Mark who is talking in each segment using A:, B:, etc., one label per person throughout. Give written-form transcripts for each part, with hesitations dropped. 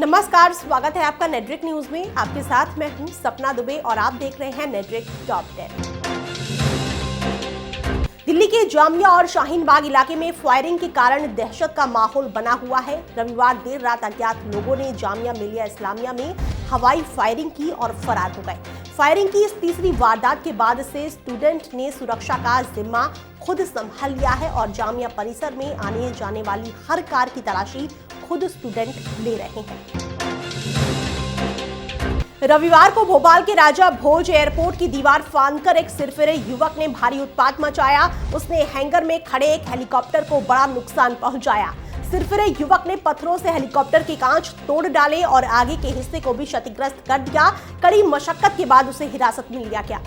A: नमस्कार, स्वागत है आपका नेटरिक न्यूज में। आपके साथ मैं हूं सपना दुबे और आप देख रहे हैं नेटरिक टॉप 10। दिल्ली के जामिया और शाहीन बाग इलाके में फायरिंग के कारण दहशत का माहौल बना हुआ है। रविवार देर रात अज्ञात लोगों ने जामिया मिलिया इस्लामिया में हवाई फायरिंग की और फरार हो गए। फायरिंग की इस तीसरी वारदात के बाद से स्टूडेंट ने सुरक्षा का जिम्मा खुद संभाल लिया है और जामिया परिसर में आने जाने वाली हर कार की तलाशी खुद स्टूडेंट ले रहे हैं। रविवार को भोपाल के राजा भोज एयरपोर्ट की दीवार फांदकर एक सिरफिरे युवक ने भारी उत्पात मचाया। उसने हैंगर में खड़े एक हेलीकॉप्टर को बड़ा नुकसान पहुंचाया। सिरफिरे युवक ने पत्थरों से हेलीकॉप्टर के कांच तोड़ डाले और आगे के हिस्से को भी क्षतिग्रस्त कर दिया। कड़ी मशक्कत के बाद उसे हिरासत में लिया गया।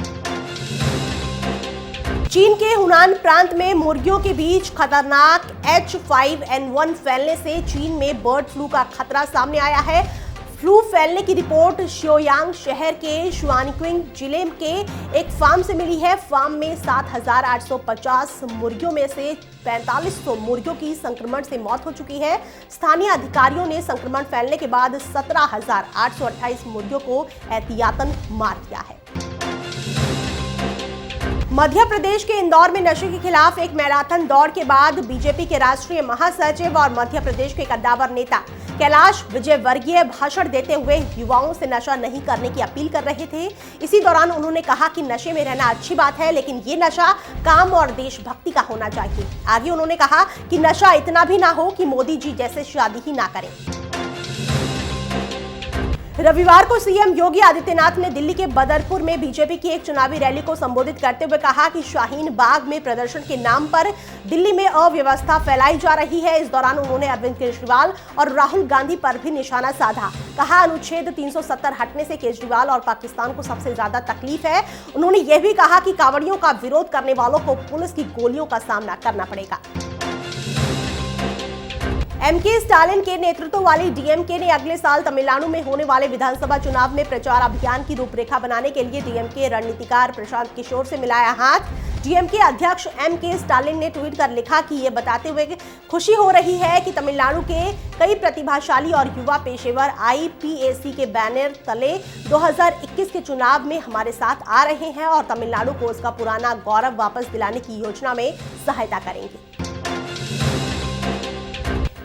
A: चीन के हुनान प्रांत में मुर्गियों के बीच खतरनाक H5N1 फैलने से चीन में बर्ड फ्लू का खतरा सामने आया है। फ्लू फैलने की रिपोर्ट शियोयांग शहर के शुआनक्विंग जिले के एक फार्म से मिली है। फार्म में 7,850 मुर्गियों में से 4500 मुर्गियों की संक्रमण से मौत हो चुकी है। स्थानीय अधिकारियों ने संक्रमण फैलने के बाद 17,828 मुर्गियों को एहतियातन मार दिया है। मध्य प्रदेश के इंदौर में नशे के खिलाफ एक मैराथन दौड़ के बाद बीजेपी के राष्ट्रीय महासचिव और मध्य प्रदेश के कद्दावर नेता कैलाश विजयवर्गीय भाषण देते हुए युवाओं से नशा नहीं करने की अपील कर रहे थे। इसी दौरान उन्होंने कहा कि नशे में रहना अच्छी बात है, लेकिन ये नशा काम और देशभक्ति का होना चाहिए। आगे उन्होंने कहा कि नशा इतना भी ना हो कि मोदी जी जैसे शादी ही ना करें। रविवार को सीएम योगी आदित्यनाथ ने दिल्ली के बदरपुर में बीजेपी की एक चुनावी रैली को संबोधित करते हुए कहा कि शाहीन बाग में प्रदर्शन के नाम पर दिल्ली में अव्यवस्था फैलाई जा रही है। इस दौरान उन्होंने अरविंद केजरीवाल और राहुल गांधी पर भी निशाना साधा। कहा अनुच्छेद 370 हटने से केजरीवाल और पाकिस्तान को सबसे ज्यादा तकलीफ है। उन्होंने यह भी कहा कि कांवड़ियों का विरोध करने वालों को पुलिस की गोलियों का सामना करना पड़ेगा। एमके स्टालिन के नेतृत्व वाली डीएमके ने अगले साल तमिलनाडु में होने वाले विधानसभा चुनाव में प्रचार अभियान की रूपरेखा बनाने के लिए डीएमके रणनीतिकार प्रशांत किशोर से मिलाया हाथ। डीएमके अध्यक्ष एमके स्टालिन ने ट्वीट कर लिखा कि ये बताते हुए खुशी हो रही है कि तमिलनाडु के कई प्रतिभाशाली और युवा पेशेवर आईपीएसी के बैनर तले 2021 के चुनाव में हमारे साथ आ रहे हैं और तमिलनाडु को उसका पुराना गौरव वापस दिलाने की योजना में सहायता करेंगे।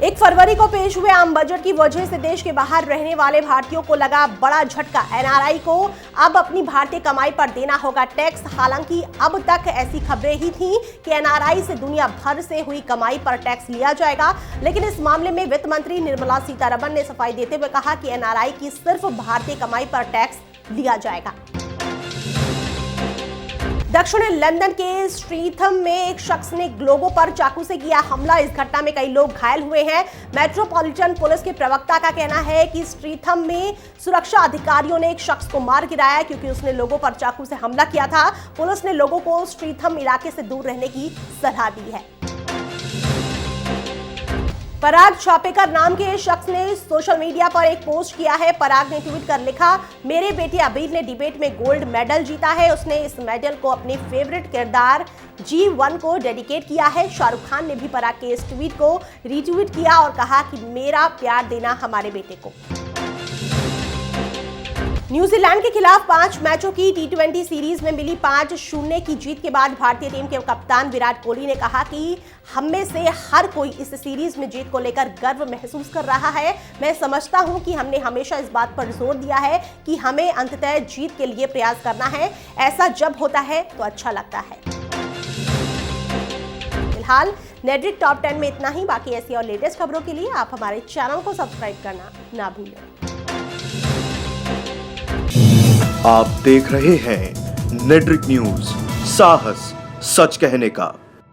A: 1 फरवरी को पेश हुए आम बजट की वजह से देश के बाहर रहने वाले भारतीयों को लगा बड़ा झटका। एनआरआई को अब अपनी भारतीय कमाई पर देना होगा टैक्स। हालांकि अब तक ऐसी खबरें ही थीं कि एनआरआई से दुनिया भर से हुई कमाई पर टैक्स लिया जाएगा, लेकिन इस मामले में वित्त मंत्री निर्मला सीतारमण ने सफाई देते हुए कहा कि एनआरआई की सिर्फ भारतीय कमाई पर टैक्स लिया जाएगा। दक्षिण लंदन के स्ट्रीथम में एक शख्स ने लोगों पर चाकू से किया हमला। इस घटना में कई लोग घायल हुए हैं। मेट्रोपॉलिटन पुलिस के प्रवक्ता का कहना है कि स्ट्रीथम में सुरक्षा अधिकारियों ने एक शख्स को मार गिराया क्योंकि उसने लोगों पर चाकू से हमला किया था। पुलिस ने लोगों को स्ट्रीथम इलाके से दूर रहने की सलाह दी है। पराग छापेकर नाम के शख्स ने सोशल मीडिया पर एक पोस्ट किया है। पराग ने ट्वीट कर लिखा, मेरे बेटे अबीर ने डिबेट में गोल्ड मेडल जीता है। उसने इस मेडल को अपने फेवरेट किरदार G1 को डेडिकेट किया है। शाहरुख खान ने भी पराग के इस ट्वीट को रीट्वीट किया और कहा कि मेरा प्यार देना हमारे बेटे को। न्यूजीलैंड के खिलाफ 5 मैचों की T20 सीरीज में मिली 5-0 की जीत के बाद भारतीय टीम के कप्तान विराट कोहली ने कहा कि हम में से हर कोई इस सीरीज में जीत को लेकर गर्व महसूस कर रहा है। मैं समझता हूं कि हमने हमेशा इस बात पर जोर दिया है कि हमें अंततः जीत के लिए प्रयास करना है। ऐसा जब होता है तो अच्छा लगता है। फिलहाल नेटरिक टॉप 10 में इतना ही। बाकी ऐसी और लेटेस्ट खबरों के लिए आप हमारे चैनल को सब्सक्राइब करना ना भूलें।
B: आप देख रहे हैं नेटरिक न्यूज, साहस सच कहने का।